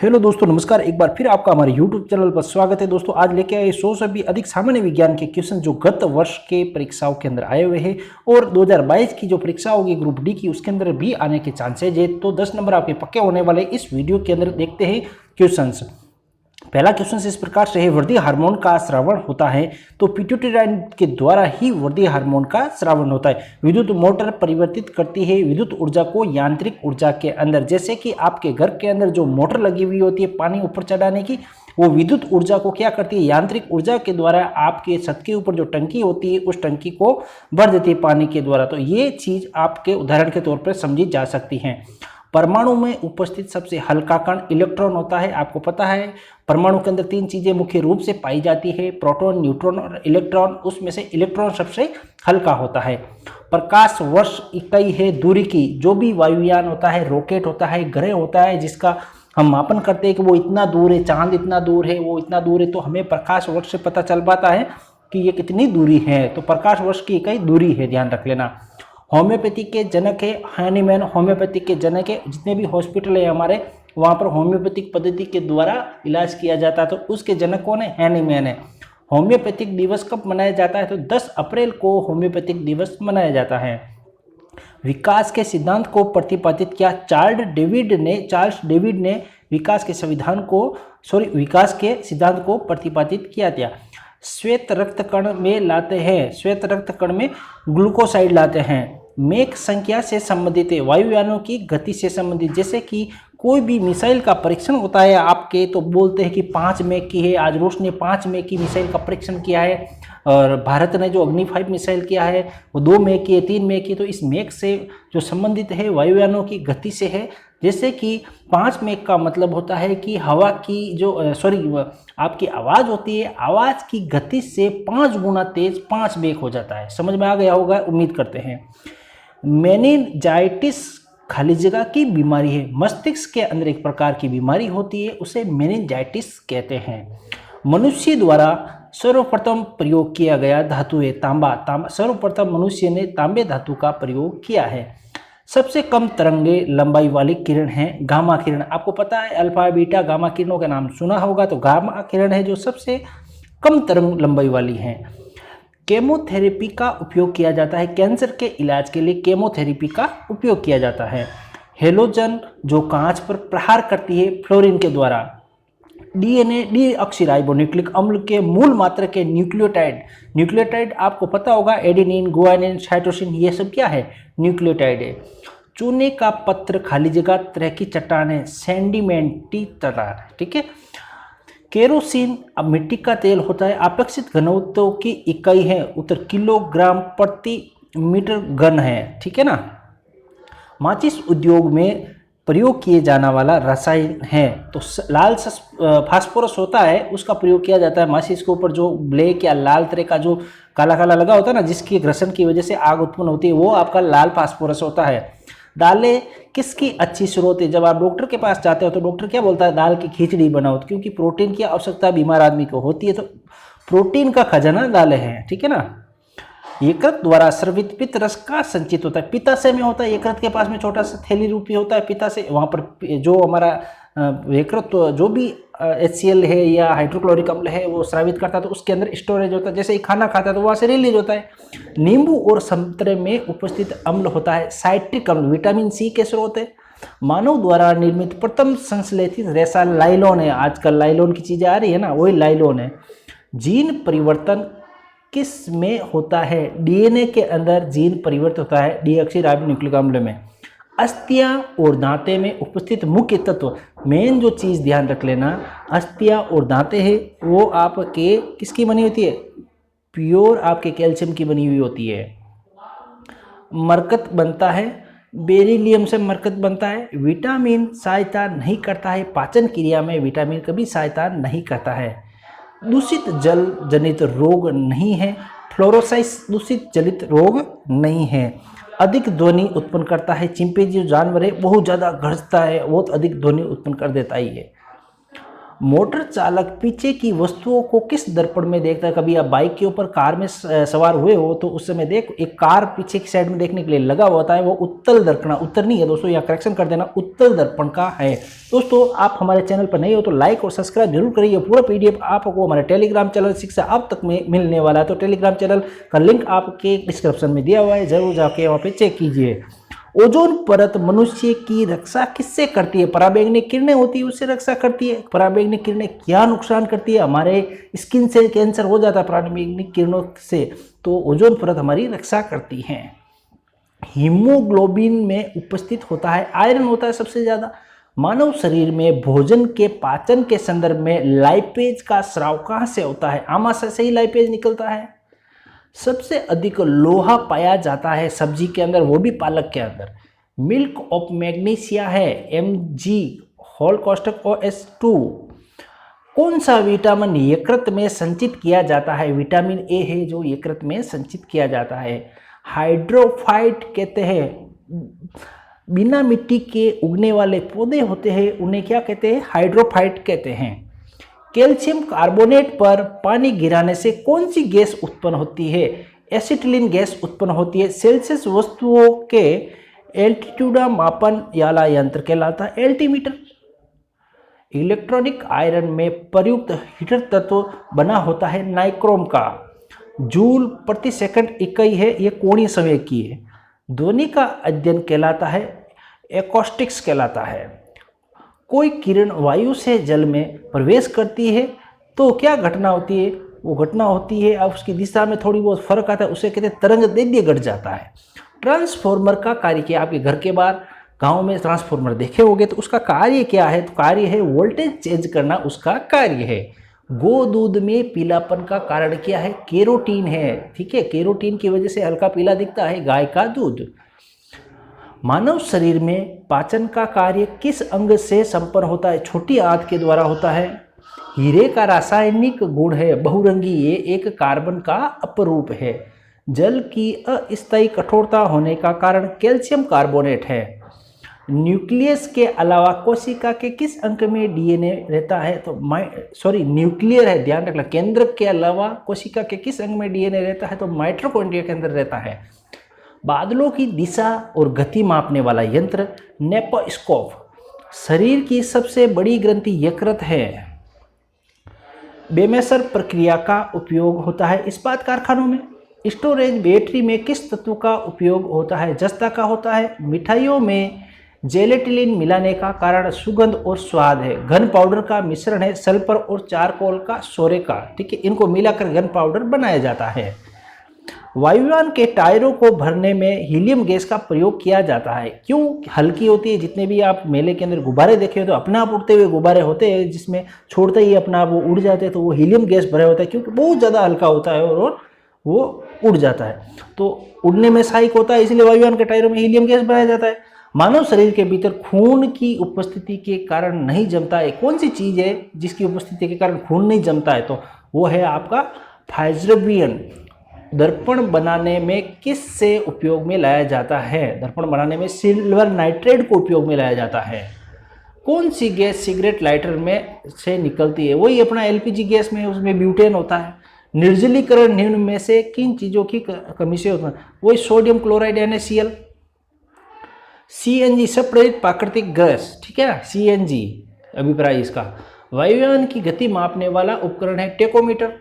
Hello दोस्तों, नमस्कार। एक बार फिर आपका हमारे YouTube चैनल पर स्वागत है। दोस्तों आज लेके आए 100 से भी अधिक सामान्य विज्ञान के क्वेश्चन जो गत वर्ष के परीक्षाओं के अंदर आए हुए हैं और 2022 की जो परीक्षा होगी ग्रुप डी की उसके अंदर भी आने के चांसेज है। तो 10 नंबर आपके पक्के होने वाले इस वीडियो के अंदर देखते हैं क्वेश्चंस। पहला क्वेश्चन इस प्रकार से है, वृद्धि हार्मोन का स्रावण होता है तो पिट्यूटरी के द्वारा ही वृद्धि हार्मोन का स्रावण होता है। विद्युत मोटर परिवर्तित करती है विद्युत ऊर्जा को यांत्रिक ऊर्जा के अंदर। जैसे कि आपके घर के अंदर जो मोटर लगी हुई होती है पानी ऊपर चढ़ाने की, वो विद्युत ऊर्जा को क्या करती है, यांत्रिक ऊर्जा के द्वारा आपके छत के ऊपर जो टंकी होती है उस टंकी को भर देती है पानी के द्वारा। तो ये चीज आपके उदाहरण के तौर पर समझी जा सकती है। परमाणु में उपस्थित सबसे हल्का कण इलेक्ट्रॉन होता है। आपको पता है परमाणु के अंदर तीन चीजें मुख्य रूप से पाई जाती है, प्रोटॉन, न्यूट्रॉन और इलेक्ट्रॉन। उसमें से इलेक्ट्रॉन सबसे हल्का होता है। प्रकाश वर्ष इकाई है दूरी की। जो भी वायुयान होता है, रॉकेट होता है, ग्रह होता है जिसका हम मापन करते हैं कि वो इतना दूर है, चांद इतना दूर है, वो इतना दूर है, तो हमें प्रकाश वर्ष से पता चल पाता है कि ये कितनी दूरी है। तो प्रकाश वर्ष की इकाई दूरी है, ध्यान रख लेना। होम्योपैथी के जनक है हैनीमैन। होम्योपैथी के जनक है, जितने भी हॉस्पिटल है हमारे वहाँ पर होम्योपैथिक पद्धति के द्वारा इलाज किया जाता है, तो उसके जनक कौन है, हैनीमैन है। होम्योपैथिक दिवस कब मनाया जाता है, तो 10 अप्रैल को होम्योपैथिक दिवस मनाया जाता है। विकास के सिद्धांत को प्रतिपादित किया चार्ल्स डेविड ने विकास के सिद्धांत को प्रतिपादित किया था। श्वेत रक्त कण में लाते हैं, श्वेत रक्त कण में ग्लूकोसाइड लाते हैं। मेक संख्या से संबंधित है, वायुयानों की गति से संबंधित। जैसे कि कोई भी मिसाइल का परीक्षण होता है आपके, तो बोलते हैं कि 5 मेक की है। आज रूस ने 5 मेक की मिसाइल का परीक्षण किया है और भारत ने जो अग्नि 5 मिसाइल किया है वो 2 मेक की है, 3 मेक की। तो इस मेक से जो संबंधित है वायुयानों की गति से है। जैसे कि 5 मेक का मतलब होता है कि हवा की जो आपकी आवाज़ होती है, आवाज़ की गति से 5 गुना तेज 5 मेक हो जाता है। समझ में आ गया होगा, उम्मीद करते हैं। मेनिंजाइटिस खाली जगह की बीमारी है। मस्तिष्क के अंदर एक प्रकार की बीमारी होती है, उसे मेनिंजाइटिस कहते हैं। मनुष्य द्वारा सर्वप्रथम प्रयोग किया गया धातु है तांबा। सर्वप्रथम मनुष्य ने तांबे धातु का प्रयोग किया है। सबसे कम तरंगे लंबाई वाली किरण है गामा किरण। आपको पता है अल्फा बीटा गामा किरणों का नाम सुना होगा, तो गामा किरण है जो सबसे कम तरंग लंबाई वाली है। केमोथेरेपी का उपयोग किया जाता है, कैंसर के इलाज के लिए केमोथेरेपी का उपयोग किया जाता है। हेलोजन जो कांच पर प्रहार करती है फ्लोरीन के द्वारा। डीएनए डीऑक्सीराइबोन्यूक्लिक अम्ल के मूल मात्रा के न्यूक्लियोटाइड आपको पता होगा, एडेनिन, गुआनिन, साइटोसिन, ये सब क्या है, न्यूक्लियोटाइड है। चूने का पत्र खाली जगह तरह की चट्टान है, सेंडिमेंटी चट्टान, ठीक है। केरोसिन अब मिट्टी का तेल होता है, अपेक्षित घनत्व की इकाई है उत्तर किलोग्राम प्रति मीटर घन है, ठीक है ना। माचिस उद्योग में प्रयोग किए जाने वाला रसायन है, तो लाल फास्फोरस होता है उसका प्रयोग किया जाता है माचिस के ऊपर। जो ब्लैक या लाल तरह का जो काला काला लगा होता है ना, जिसकी घर्षण की वजह से आग उत्पन्न होती है, वो आपका लाल फास्फोरस होता है। दालें किसकी अच्छी स्रोत है। जब आप डॉक्टर के पास जाते हो तो डॉक्टर क्या बोलता है, दाल की खिचड़ी बनाओ, क्योंकि प्रोटीन की आवश्यकता बीमार आदमी को होती है। तो प्रोटीन का खजाना दालें हैं, ठीक है ना। यकृत द्वारा स्रवित पित्त रस का संचित होता है, पित्ताशय में होता है। यकृत के पास में छोटा सा थैली रूपी होता है पित्ताशय, वहाँ पर जो हमारा यकृत जो भी HCl है या हाइड्रोक्लोरिक अम्ल है वो स्रावित करता है, तो उसके अंदर स्टोरेज होता है। जैसे ही खाना खाता है तो वहाँ से रिलीज होता है। नींबू और संतरे में उपस्थित अम्ल होता है साइट्रिक अम्ल, विटामिन C के स्रोत है। मानव द्वारा निर्मित प्रथम संश्लेषित रेशा लाइलॉन है। आजकल लाइलॉन की चीजें आ रही है ना, वही लाइलॉन है। जीन परिवर्तन किस में होता है, DNA के अंदर जीन परिवर्तन होता है डीऑक्सीराइबोन्यूक्लिक अम्ल में। अस्थियां और दांतें में उपस्थित मुख्य तत्व, मेन जो चीज ध्यान रख लेना, अस्थियां और दांतें हैं वो आपके किसकी बनी होती है, प्योर आपके कैल्शियम की बनी हुई होती है। मरकत बनता है, बेरिलियम से मरकत बनता है। विटामिन सहायता नहीं करता है पाचन क्रिया में, विटामिन कभी सहायता नहीं करता है। दूषित जल जनित रोग नहीं है, फ्लोरोसाइटिस दूषित जनित रोग नहीं है। अधिक ध्वनि उत्पन्न करता है, चिंपैंजी जो जानवर है बहुत ज़्यादा गरजता है, बहुत अधिक ध्वनि उत्पन्न कर देता ही है। मोटर चालक पीछे की वस्तुओं को किस दर्पण में देखता है? कभी आप बाइक के ऊपर कार में सवार हुए हो तो उस समय देख एक कार पीछे की साइड में देखने के लिए लगा हुआ होता है, वो उत्तल दर्पण, उत्तर नहीं है दोस्तों, यहाँ करेक्शन कर देना, उत्तल दर्पण का है। दोस्तों आप हमारे चैनल पर नए हो तो लाइक और सब्सक्राइब जरूर करिए। पूरा पीडीएफ आपको हमारे टेलीग्राम चैनल शिक्षा अब तक में मिलने वाला है, तो टेलीग्राम चैनल का लिंक आपके डिस्क्रिप्शन में दिया हुआ है, जरूर जाके वहाँ पे चेक कीजिए। ओजोन परत मनुष्य की रक्षा किससे करती है? पराबैंगनी किरणें होती है उससे रक्षा करती है। पराबैंगनी किरणें क्या नुकसान करती है? हमारे स्किन से कैंसर हो जाता है पराबैंगनी किरणों से, तो ओजोन परत हमारी रक्षा करती है। हीमोग्लोबिन में उपस्थित होता है, आयरन होता है सबसे ज़्यादा। मानव शरीर में भोजन के पाचन के संदर्भ में लाइपेज का स्राव कहाँ से होता है? आमाशय से ही लाइपेज निकलता है। सबसे अधिक लोहा पाया जाता है सब्जी के अंदर, वो भी पालक के अंदर। मिल्क ऑफ मैग्नीशिया है Mg(OS2). कौन सा विटामिन यकृत में संचित किया जाता है? विटामिन ए है जो यकृत में संचित किया जाता है। हाइड्रोफाइट कहते हैं, बिना मिट्टी के उगने वाले पौधे होते हैं उन्हें क्या कहते हैं? हाइड्रोफाइट कहते हैं। कैल्शियम कार्बोनेट पर पानी गिराने से कौन सी गैस उत्पन्न होती है? एसिटिलीन गैस उत्पन्न होती है। सेल्सियस वस्तुओं के एल्टीट्यूड मापन वाला यंत्र कहलाता है एल्टीमीटर। इलेक्ट्रॉनिक आयरन में प्रयुक्त हीटर तत्व बना होता है नाइक्रोम का। जूल प्रति सेकंड इकाई है, ये कोणीय संवेग की है। ध्वनि का अध्ययन कहलाता है एकॉस्टिक्स कहलाता है। कोई किरण वायु से जल में प्रवेश करती है तो क्या घटना होती है? वो घटना होती है अब उसकी दिशा में थोड़ी बहुत फर्क आता है, उसे कहते हैं तरंग दैर्ध्य घट जाता है। ट्रांसफॉर्मर का कार्य क्या? आपके घर के बाहर गांव में ट्रांसफॉर्मर देखे होंगे, तो उसका कार्य क्या है? तो कार्य है वोल्टेज चेंज करना, उसका कार्य है। गो दूध में पीलापन का कारण क्या है? केरोटीन है, ठीक है, केरोटीन की वजह से हल्का पीला दिखता है गाय का दूध। मानव शरीर में पाचन का कार्य किस अंग से संपन्न होता है? छोटी आंत के द्वारा होता है। हीरे का रासायनिक गुण है बहुरंगी, ये एक कार्बन का अपरूप है। जल की अस्थायी कठोरता होने का कारण कैल्शियम कार्बोनेट है। न्यूक्लियस के अलावा कोशिका के किस अंग में डीएनए रहता है? तो न्यूक्लियर है, ध्यान रखना। केंद्रक के अलावा कोशिका के किस अंग में डीएनए रहता है? तो माइटोकॉन्ड्रिया के अंदर रहता है। बादलों की दिशा और गति मापने वाला यंत्र नेपोस्कोप। शरीर की सबसे बड़ी ग्रंथि यकृत है। बेमेसर प्रक्रिया का उपयोग होता है इस्पात कारखानों में। स्टोरेज बैटरी में किस तत्व का उपयोग होता है? जस्ता का होता है। मिठाइयों में जेलेटिलिन मिलाने का कारण सुगंध और स्वाद है। घन पाउडर का मिश्रण है सल्फर और चारकोल का, सोरे का, ठीक है, इनको मिलाकर घन पाउडर बनाया जाता है। वायुयान के टायरों को भरने में हीलियम गैस का प्रयोग किया जाता है। क्यों? हल्की होती है। जितने भी आप मेले के अंदर गुब्बारे देखे हो तो अपने आप उड़ते हुए गुब्बारे होते हैं, जिसमें छोड़ते ही अपना आप वो उड़ जाते हैं, तो वो हीलियम गैस भरे होता है क्योंकि बहुत ज़्यादा हल्का होता है और वो उड़ जाता है, तो उड़ने में सहायक होता है, इसलिए वायुयान के टायरों में हीलियम गैस भराया जाता है। मानव शरीर के भीतर खून की उपस्थिति के कारण नहीं जमता है। कौन सी चीज़ है जिसकी उपस्थिति के कारण खून नहीं जमता है? तो वो है आपका फाइज्रोबियन। दर्पण बनाने में किस से उपयोग में लाया जाता है? दर्पण बनाने में सिल्वर नाइट्रेट को उपयोग में लाया जाता है। कौन सी गैस सिगरेट लाइटर में से निकलती है? वही अपना एलपीजी गैस में, उसमें ब्यूटेन होता है। निर्जलीकरण निम्न में से किन चीज़ों की कमी से होता है? वही सोडियम क्लोराइड NaCl। CNG सप्रेरित प्राकृतिक गैस, ठीक है, CNG अभिप्राय इसका। वायुयान की गति मापने वाला उपकरण है टेकोमीटर।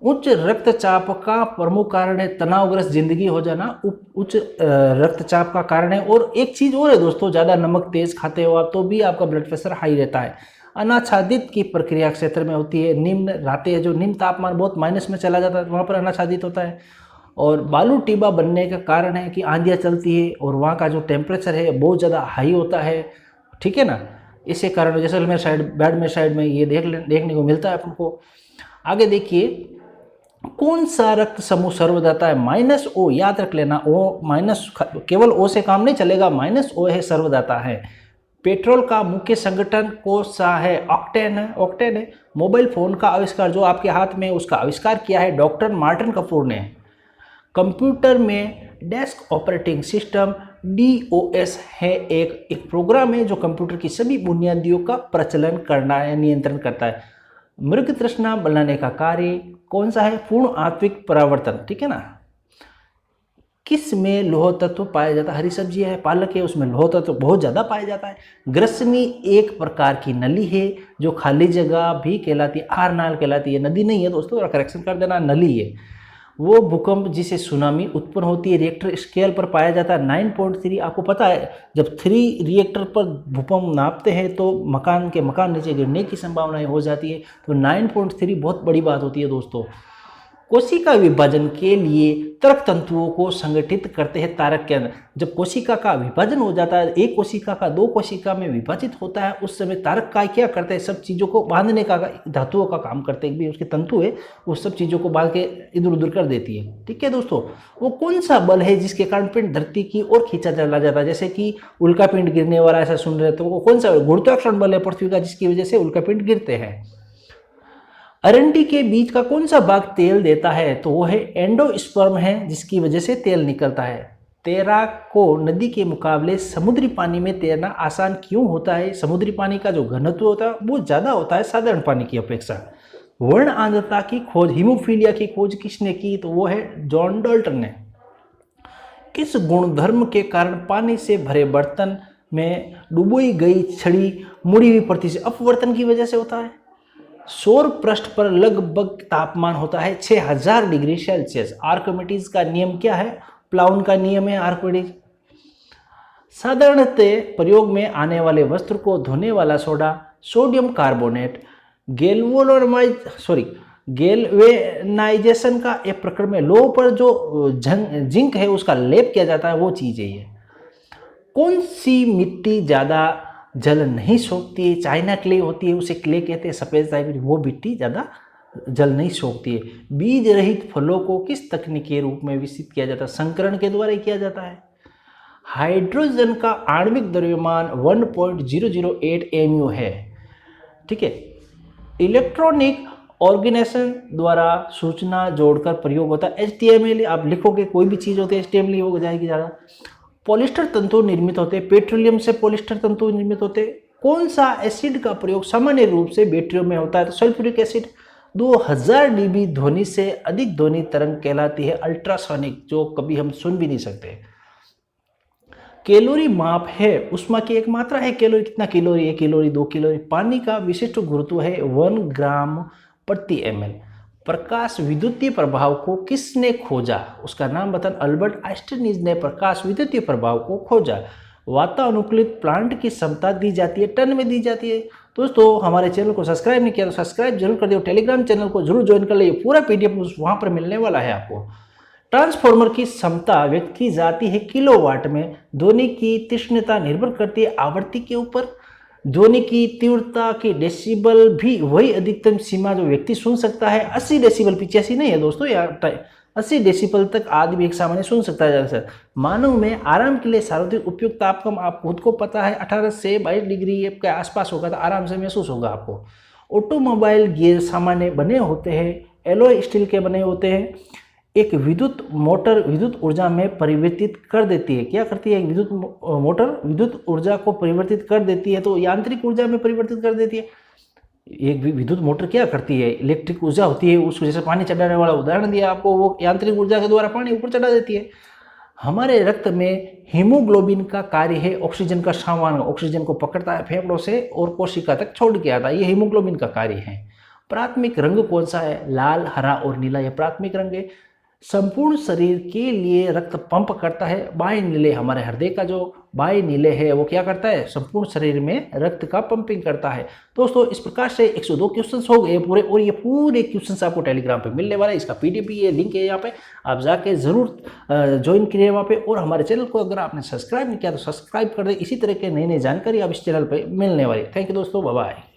उच्च रक्तचाप का प्रमुख कारण है तनावग्रस्त जिंदगी हो जाना, उच्च रक्तचाप का कारण है। और एक चीज़ और है दोस्तों, ज़्यादा नमक तेज खाते हो आप तो भी आपका ब्लड प्रेशर हाई रहता है। अनाच्छादित की प्रक्रिया क्षेत्र में होती है। निम्न रहते हैं, जो निम्न तापमान बहुत माइनस में चला जाता है वहाँ पर अनाच्छादित होता है। और बालू टिब्बा बनने का कारण है कि आंधियाँ चलती है और वहाँ का जो टेम्परेचर है बहुत ज़्यादा हाई होता है, ठीक है ना। इसी कारण जैसलमेर साइड, बाड़मेर साइड में ये देखने को मिलता है अपन को। आगे देखिए, कौन सा रक्त समूह सर्वदाता है? -O, याद रख लेना। O माइनस, केवल O से काम नहीं चलेगा, -O है सर्वदाता है। पेट्रोल का मुख्य संगठन कौन सा है? ऑक्टेन है, ऑक्टेन है। मोबाइल फ़ोन का आविष्कार जो आपके हाथ में, उसका आविष्कार किया है डॉक्टर मार्टिन कपूर ने। कंप्यूटर में डेस्क ऑपरेटिंग सिस्टम DOS है एक प्रोग्राम है जो कंप्यूटर की सभी बुनियादियों का प्रचलन करना या नियंत्रण करता है। मृग तृष्णा बनाने का कार्य कौन सा है? पूर्ण आत्विक परावर्तन, ठीक है ना। किस में लोह तत्व पाया जाता है? हरी सब्जी है, पालक है, उसमें लोह तत्व बहुत ज़्यादा पाया जाता है। ग्रसनी एक प्रकार की नली है जो खाली जगह भी कहलाती है, आर नाल कहलाती है, नदी नहीं है दोस्तों, करेक्शन कर देना, नली है। वो भूकंप जिसे सुनामी उत्पन्न होती है रिएक्टर स्केल पर पाया जाता है 9.3। आपको पता है जब 3 रिएक्टर पर भूकंप नापते हैं तो मकान नीचे गिरने की संभावनाएं हो जाती है, तो 9.3 बहुत बड़ी बात होती है दोस्तों। कोशिका विभाजन के लिए तरक तंतुओं को संगठित करते हैं तारक के अंदर। जब कोशिका का विभाजन हो जाता है, एक कोशिका का 2 कोशिका में विभाजित होता है, उस समय तारक काय क्या करते हैं? सब चीज़ों को बांधने का, धातुओं का काम करते हैं। भी उसके तंतु है, वो सब चीज़ों को बांध के इधर उधर कर देती है, ठीक है दोस्तों। वो कौन सा बल है जिसके कारण पिंड धरती की ओर खींचा चला जाता है? जैसे कि उल्का पिंड गिरने वाला, ऐसा सुन रहे तो वो कौन सा गुरुत्वाकर्षण बल है पृथ्वी का, जिसकी वजह से उल्का पिंड गिरते हैं। अरंडी के बीज का कौन सा भाग तेल देता है? तो वो है एंडोस्पर्म है, जिसकी वजह से तेल निकलता है। तैराक को नदी के मुकाबले समुद्री पानी में तैरना आसान क्यों होता है? समुद्री पानी का जो घनत्व होता है वो ज़्यादा होता है साधारण पानी की अपेक्षा। वर्ण आर्द्रता की खोज, हीमोफीलिया की खोज किसने की? तो वो है जॉन डाल्टन ने। किस गुणधर्म के कारण पानी से भरे बर्तन में डुबोई गई छड़ी मुड़ी हुई पड़ती है? अपवर्तन की वजह से होता है। सौर पृष्ठ पर लगभग तापमान होता है 6000 डिग्री सेल्सियस। आर्किमिडीज का नियम क्या है? प्लाउन का नियम है आर्किमिडीज। साधारणतः प्रयोग में आने वाले वस्त्र को धोने वाला सोडा सोडियम कार्बोनेट गैल्वेनाइजेशन का एक प्रक्रिया में लोह पर जो जिंक है उसका लेप किया जाता है, वो चीज़ है ये। कौन सी मिट्टी ज़्यादा जल नहीं सोखती है? चाइना क्ले होती है, उसे क्ले कहते हैं, सफ़ेद टाइप, वो मिट्टी ज़्यादा जल नहीं सोखती है। बीज रहित फलों को किस तकनीक के रूप में विकसित किया जाता है? संकरण के द्वारा किया जाता है। हाइड्रोजन का आणविक द्रव्यमान 1.008 mu है, ठीक है। इलेक्ट्रॉनिक ऑर्गेनाइजेशन द्वारा सूचना जोड़कर प्रयोग होता है HTML। आप लिखोगे कोई भी चीज़ होती है HTML हो जाएगी ज़्यादा। पॉलिस्टर तंतु निर्मित होते हैं, पेट्रोलियम से पॉलिस्टर तंतु निर्मित होते हैं। कौन सा एसिड का प्रयोग सामान्य रूप से बैटरियों में होता है? तो सल्फ्यूरिक एसिड। 2000 dB ध्वनि से अधिक ध्वनि तरंग कहलाती है अल्ट्रासोनिक, जो कभी हम सुन भी नहीं सकते। कैलोरी माप है, उष्मा की एक मात्रा है कैलोरी। कितना कैलोरी? 1 calorie, 2 calorie. पानी का विशिष्ट गुरुत्व है 1 ग्राम प्रति ml। प्रकाश विद्युतीय प्रभाव को किसने खोजा? उसका नाम बता। अल्बर्ट आइंस्टीन ने प्रकाश विद्युतीय प्रभाव को खोजा। वातानुकूलित प्लांट की क्षमता दी जाती है, टन में दी जाती है। दोस्तों हमारे चैनल को सब्सक्राइब नहीं किया तो सब्सक्राइब जरूर कर दियो। टेलीग्राम चैनल को जरूर ज्वाइन कर लीजिए, पूरा PDF वहाँ पर मिलने वाला है आपको। ट्रांसफॉर्मर की क्षमता व्यक्त की जाती है किलोवाट में। ध्वनि की तीक्ष्णता निर्भर करती है आवृत्ति के ऊपर। ध्वनि की तीव्रता की डेसिबल भी वही अधिकतम सीमा जो व्यक्ति सुन सकता है। 80 डेसिबल, 85 नहीं है दोस्तों, यार 80 डेसिबल तक आदमी एक सामान्य सुन सकता है ज़्यादा से। मानव में आराम के लिए सर्वाधिक उपयुक्त तापमान आप खुद को पता है 18 से 22 डिग्री के आसपास होगा तो आराम से महसूस होगा आपको। ऑटोमोबाइल गियर सामान्य बने होते हैं, एलॉय स्टील के बने होते हैं। एक विद्युत मोटर विद्युत ऊर्जा में परिवर्तित कर देती है। क्या करती है? विद्युत मोटर विद्युत ऊर्जा को परिवर्तित कर देती है, तो यांत्रिक ऊर्जा में परिवर्तित कर देती है। एक विद्युत मोटर क्या करती है? इलेक्ट्रिक ऊर्जा होती है, उसको जैसे पानी चढ़ाने वाला उदाहरण दिया आपको, वो यांत्रिक ऊर्जा के द्वारा पानी ऊपर चढ़ा देती है। हमारे रक्त में हीमोग्लोबिन का कार्य है ऑक्सीजन का सामान, ऑक्सीजन को पकड़ता है फेफड़ों से और कोशिका तक छोड़ के आता है, ये हीमोग्लोबिन का कार्य है। प्राथमिक रंग कौन सा है? लाल, हरा और नीला, ये प्राथमिक रंग है। संपूर्ण शरीर के लिए रक्त पंप करता है बाएं नीले। हमारे हृदय का जो बाएं नीले है वो क्या करता है? संपूर्ण शरीर में रक्त का पंपिंग करता है। दोस्तों इस प्रकार से 102 क्वेश्चंस हो गए पूरे, और ये पूरे क्वेश्चंस आपको टेलीग्राम पे मिलने वाला है। इसका PDF ये लिंक है यहाँ पे, आप जाके जरूर ज्वाइन करिए वहाँ पे। और हमारे चैनल को अगर आपने सब्सक्राइब नहीं किया तो सब्सक्राइब कर दे। इसी तरह के नई नई जानकारी आप इस चैनल पर मिलने वाली। थैंक यू दोस्तों, बाय बाय।